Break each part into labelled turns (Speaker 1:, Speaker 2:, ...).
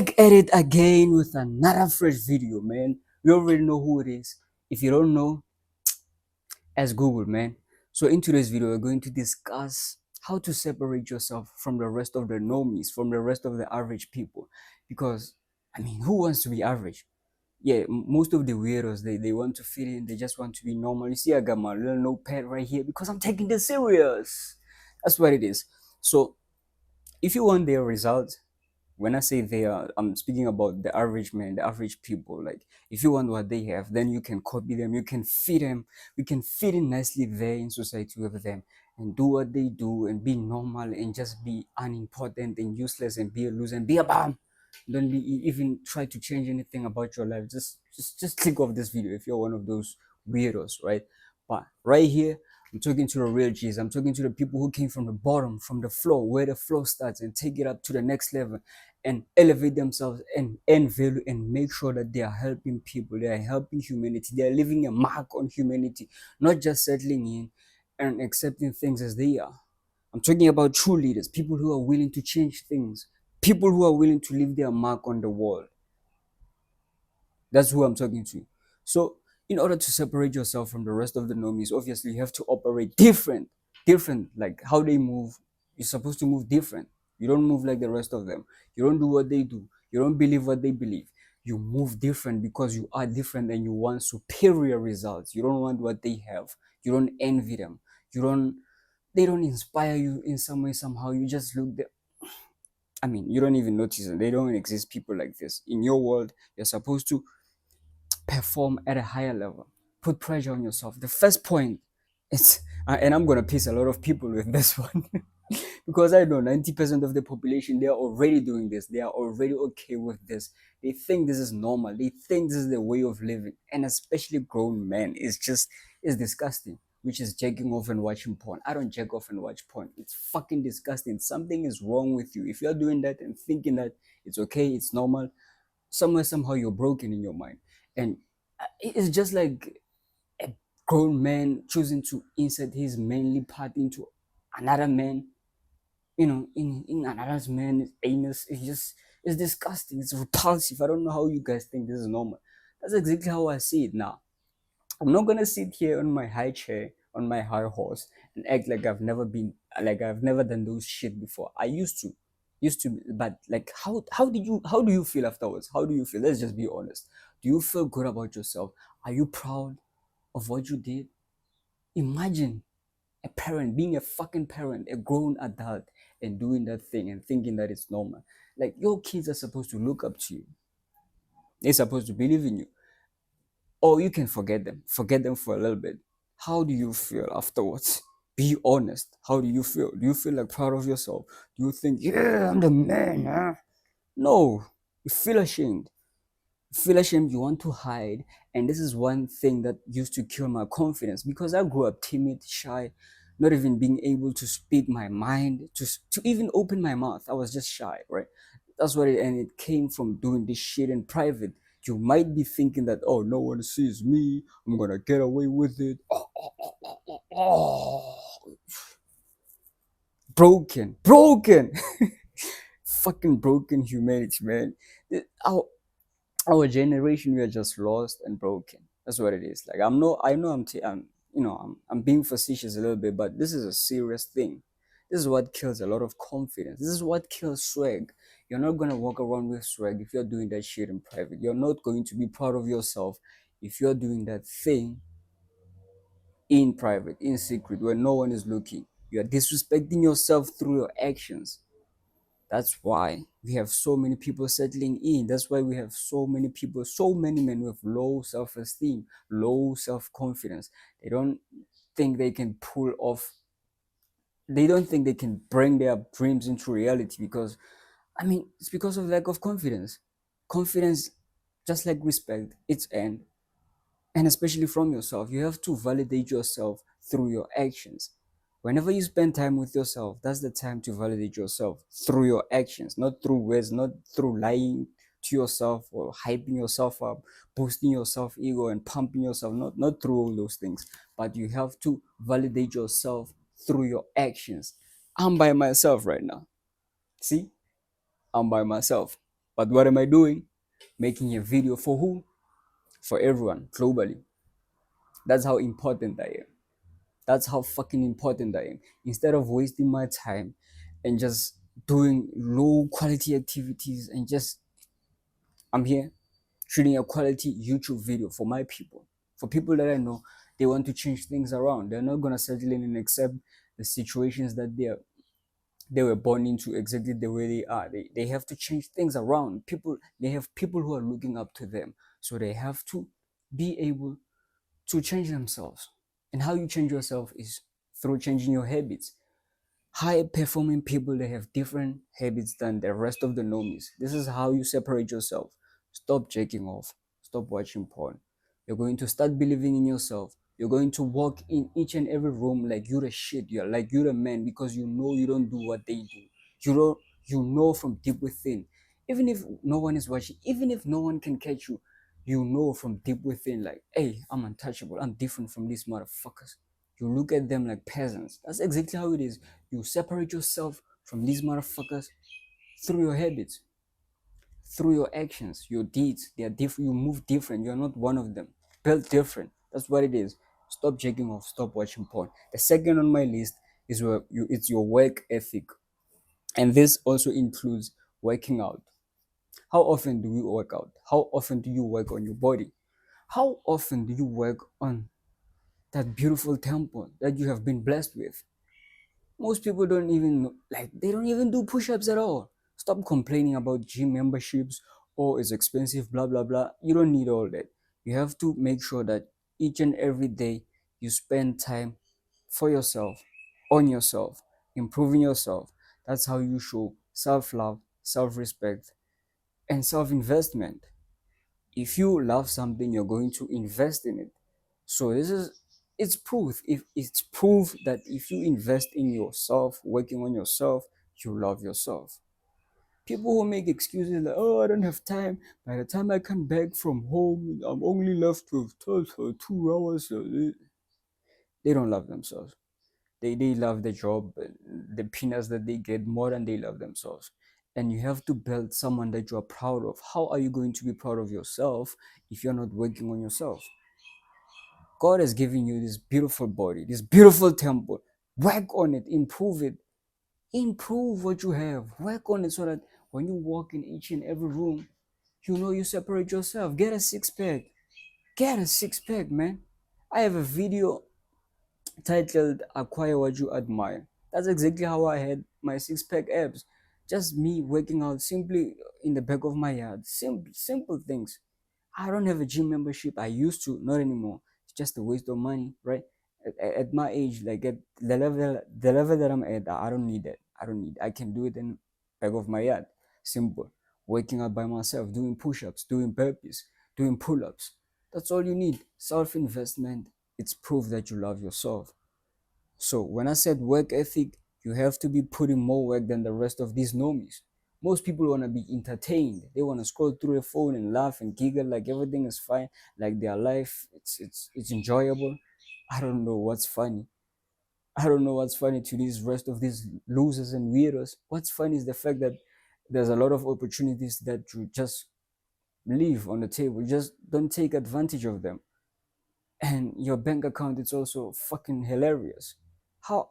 Speaker 1: Back at it again with another fresh video, man. You already know who it is. If you don't know, ask Google, man. So in today's video, we're going to discuss how to separate yourself from the rest of the normies, from the rest of the average people. Because, I mean, who wants to be average? Yeah, most of the weirdos, they want to fit in. They just want to be normal. You see, I got my little notepad right here because I'm taking this serious. That's what it is. So if you want their results, when I say they are, I'm speaking about the average man, the average people. Like, if you want what they have, then you can copy them, you can fit them, you can fit in nicely there in society with them and do what they do and be normal and just be unimportant and useless and be a loser and be a bum. Don't be, even try to change anything about your life. Just click off this video if you're one of those weirdos, right? But right here, I'm talking to the real G's. I'm talking to the people who came from the bottom, from the floor, where the flow starts, and take it up to the next level and elevate themselves and value and make sure that they are helping people, they are helping humanity, they are leaving a mark on humanity, not just settling in and accepting things as they are. I'm talking about true leaders, people who are willing to change things, people who are willing to leave their mark on the world. That's who I'm talking to. So, in order to separate yourself from the rest of the normies, obviously you have to operate different, like how they move. You're supposed to move different. You don't move like the rest of them. You don't do what they do. You don't believe what they believe. You move different because you are different and you want superior results. You don't want what they have. You don't envy them. You don't, they don't inspire you in some way, somehow. You just look there. I mean, you don't even notice them. They don't exist people like this. In your world, you're supposed to perform at a higher level. Put pressure on yourself. The first point is, and I'm gonna piss a lot of people with this one, because I know 90% of the population, they are already doing this. They are already okay with this. They think this is normal. They think this is the way of living, and especially grown men. It's disgusting. Which is jacking off and watching porn. I don't jack off and watch porn. It's fucking disgusting. Something is wrong with you. If you're doing that and thinking that it's okay, it's normal, somewhere somehow you're broken in your mind. And it's just like a grown man choosing to insert his manly part into another man, in another man's anus. It's disgusting. It's repulsive. I don't know how you guys think this is normal. That's exactly how I see it now. I'm not gonna sit here on my high chair, on my high horse, and act like I've never done those shit before. I used to, but like, how do you feel afterwards? How do you feel? Let's just be honest. Do you feel good about yourself? Are you proud of what you did? Imagine a parent being a fucking parent, a grown adult, and doing that thing and thinking that it's normal. Like, your kids are supposed to look up to you. They're supposed to believe in you. Or you can forget them for a little bit. How do you feel afterwards? Be honest. How do you feel? Do you feel like proud of yourself? Do you think, yeah, I'm the man, huh? No, you feel ashamed. You feel ashamed, you want to hide. And this is one thing that used to kill my confidence, because I grew up timid, shy, not even being able to speak my mind, to even open my mouth. I was just shy, right? That's what and it came from doing this shit in private. You might be thinking that, oh, no one sees me, I'm gonna get away with it. Oh. Broken. Fucking broken humanity, man. Our, our generation, we are just lost and broken. That's what it is. Like, I know I'm being facetious a little bit, but this is a serious thing. This is what kills a lot of confidence. This is what kills swag. You're not gonna walk around with swag if you're doing that shit in private. You're not going to be proud of yourself if you're doing that thing in private, in secret, where no one is looking. You're disrespecting yourself through your actions. That's why we have so many people settling in. That's why we have so many people, so many men with low self-esteem, low self-confidence. They don't think they can pull off, they don't think they can bring their dreams into reality, because, I mean, it's because of lack of confidence. Confidence, just like respect, it's earned. And especially from yourself, you have to validate yourself through your actions. Whenever you spend time with yourself, that's the time to validate yourself through your actions, not through words, not through lying to yourself or hyping yourself up, boosting your self ego and pumping yourself, not through all those things. But you have to validate yourself through your actions. I'm by myself right now. See, I'm by myself. But what am I doing? Making a video for who? For everyone globally. That's how important I am. That's how fucking important I am. Instead of wasting my time and just doing low quality activities and just, I'm here shooting a quality YouTube video for my people, for people that I know they want to change things around. They're not gonna settle in and accept the situations that they were born into exactly the way they are. They have to change things around. People, they have people who are looking up to them. So they have to be able to change themselves. And how you change yourself is through changing your habits. High performing people, they have different habits than the rest of the normies. This is how you separate yourself. Stop jacking off. Stop watching porn. You're going to start believing in yourself. You're going to walk in each and every room like you're the shit. You're like you're the man because you know you don't do what they do. You don't, you know from deep within. Even if no one is watching, even if no one can catch you, you know from deep within, like, hey, I'm untouchable. I'm different from these motherfuckers. You look at them like peasants. That's exactly how it is. You separate yourself from these motherfuckers through your habits, through your actions, your deeds. They are different. You move different. You're not one of them. Built different. That's what it is. Stop jacking off. Stop watching porn. The second on my list is where you. It's your work ethic, and this also includes working out. How often do you work out? How often do you work on your body? How often do you work on that beautiful temple that you have been blessed with? Most people don't even like, they don't even do push-ups at all. Stop complaining about gym memberships or it's expensive, blah blah blah. You don't need all that. You have to make sure that each and every day you spend time for yourself, on yourself, improving yourself. That's how you show self-love, self-respect, and self-investment. If you love something, you're going to invest in it. So this is, it's proof. If it's proof that if you invest in yourself, working on yourself, you love yourself. People who make excuses like, oh, I don't have time. By the time I come back from home, I'm only left with 2 hours. They don't love themselves. They love the job, the peanuts that they get more than they love themselves. And you have to build someone that you are proud of. How are you going to be proud of yourself if you're not working on yourself? God has given you this beautiful body, this beautiful temple. Work on it, improve it, improve what you have. Work on it so that when you walk in each and every room, you know you separate yourself. Get a six pack. Get a six pack, man. I have a video titled Acquire What You Admire. That's exactly how I had my six pack abs. Just me working out simply in the back of my yard. Simple things. I don't have a gym membership. I used to, not anymore. It's just a waste of money, right? At my age, like at the level that I'm at, I don't need that. I don't need. I can do it in back of my yard. Simple. Waking up by myself, doing push-ups, doing burpees, doing pull-ups. That's all you need. Self-investment. It's proof that you love yourself. So when I said work ethic, you have to be putting more work than the rest of these normies. Most people want to be entertained. They want to scroll through their phone and laugh and giggle like everything is fine, like their life it's enjoyable. I don't know what's funny. I don't know what's funny to these rest of these losers and weirdos. What's funny is the fact that there's a lot of opportunities that you just leave on the table. You just don't take advantage of them. And your bank account is also fucking hilarious. How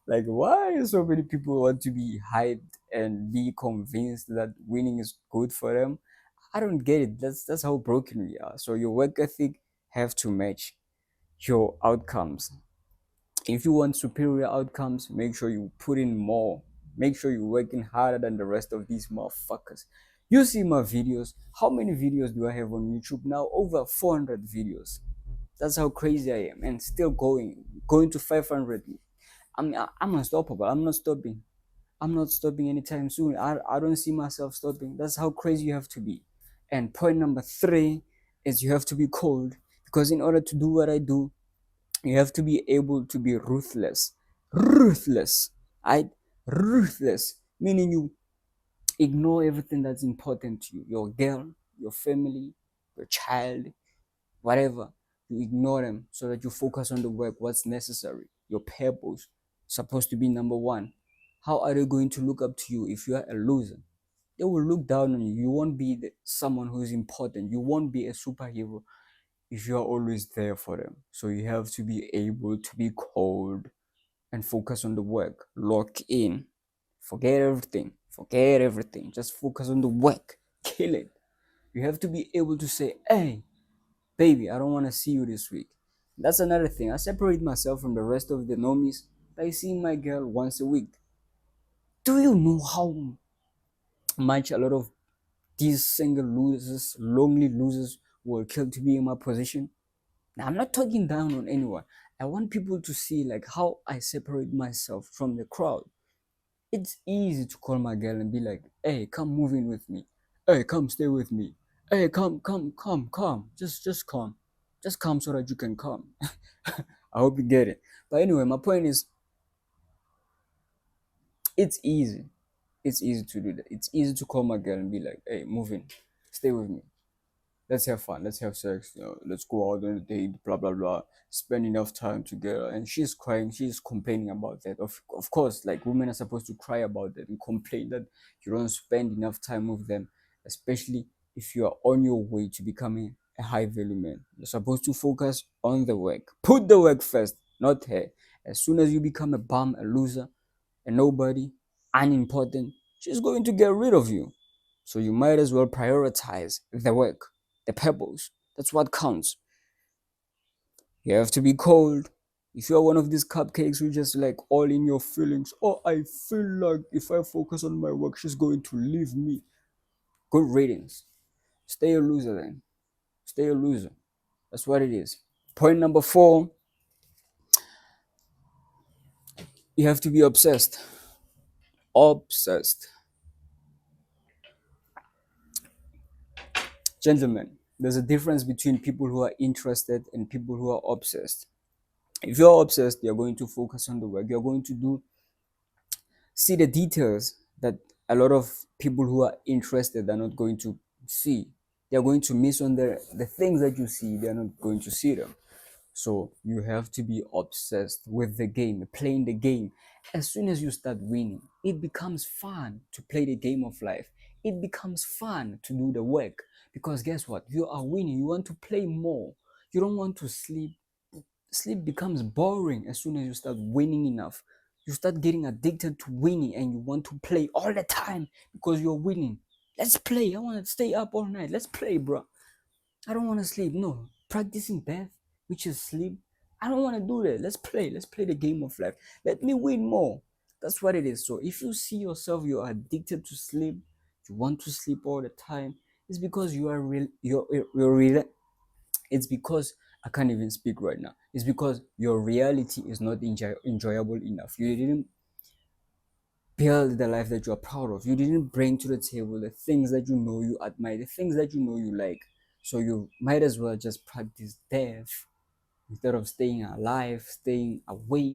Speaker 1: like, why so many people want to be hyped and be convinced that winning is good for them? I don't get it. That's how broken we are. So your work ethic have to match your outcomes. If you want superior outcomes, make sure you put in more. Make sure you're working harder than the rest of these motherfuckers. You see my videos. How many videos do I have on YouTube now? Over 400 videos. That's how crazy I am, and still going to 500. I'm unstoppable. I'm not stopping. I'm not stopping anytime soon. I don't see myself stopping. That's how crazy you have to be. And point number three is you have to be cold, because in order to do what I do, you have to be able to be ruthless. Ruthless. I ruthless, meaning you ignore everything that's important to you. Your girl, your family, your child, whatever. You ignore them so that you focus on the work, what's necessary. Your purpose supposed to be number one. How are they going to look up to you if you are a loser? They will look down on you. You won't be someone who is important. You won't be a superhero if you are always there for them. So you have to be able to be cold and focus on the work. Lock in. Forget everything. Forget everything. Just focus on the work. Kill it. You have to be able to say, hey, baby, I don't want to see you this week. That's another thing. I separate myself from the rest of the normies by seeing my girl once a week. Do you know how much a lot of these single losers, lonely losers, will kill to be in my position? Now, I'm not talking down on anyone. I want people to see like how I separate myself from the crowd. It's easy to call my girl and be like, hey, come move in with me. Hey, come stay with me. Hey, come. Just come. Just come so that you can come. I hope you get it. But anyway, my point is it's easy. It's easy to do that. It's easy to call my girl and be like, hey, move in. Stay with me. Let's have fun, let's have sex, let's go out on a date, blah blah blah, spend enough time together. And she's crying, she's complaining about that. Of course, like, women are supposed to cry about that and complain that you don't spend enough time with them, especially if you are on your way to becoming a high value man. You're supposed to focus on the work, put the work first, not her. As soon as you become a bum, a loser, a nobody, unimportant, she's going to get rid of you. So you might as well prioritize the work, the pebbles. That's what counts. You have to be cold. If you're one of these cupcakes who just like all in your feelings, oh, I feel like if I focus on my work, she's going to leave me. Good ratings. Stay a loser then. Stay a loser. That's what it is. Point number 4, you have to be obsessed. Obsessed. Gentlemen, there's a difference between people who are interested and people who are obsessed. If you're obsessed, you're going to focus on the work. You're going to see the details that a lot of people who are interested are not going to see. They're going to miss on the things that you see. They're not going to see them. So you have to be obsessed with the game, playing the game. As soon as you start winning, it becomes fun to play the game of life. It becomes fun to do the work, because guess what? You are winning. You want to play more. You don't want to sleep. Sleep becomes boring as soon as you start winning enough. You start getting addicted to winning and you want to play all the time because you're winning. Let's play. I want to stay up all night. Let's play, bro. I don't want to sleep. No, practicing death, which is sleep. I don't want to do that. Let's play. Let's play the game of life. Let me win more. That's what it is. So if you see yourself, you're addicted to sleep, you want to sleep all the time, it's because you are real. You're real. It's because I can't even speak right now. It's because your reality is not enjoyable enough. You didn't build the life that you are proud of. You didn't bring to the table the things that you know you admire, the things that you know you like. So you might as well just practice death instead of staying alive, staying awake.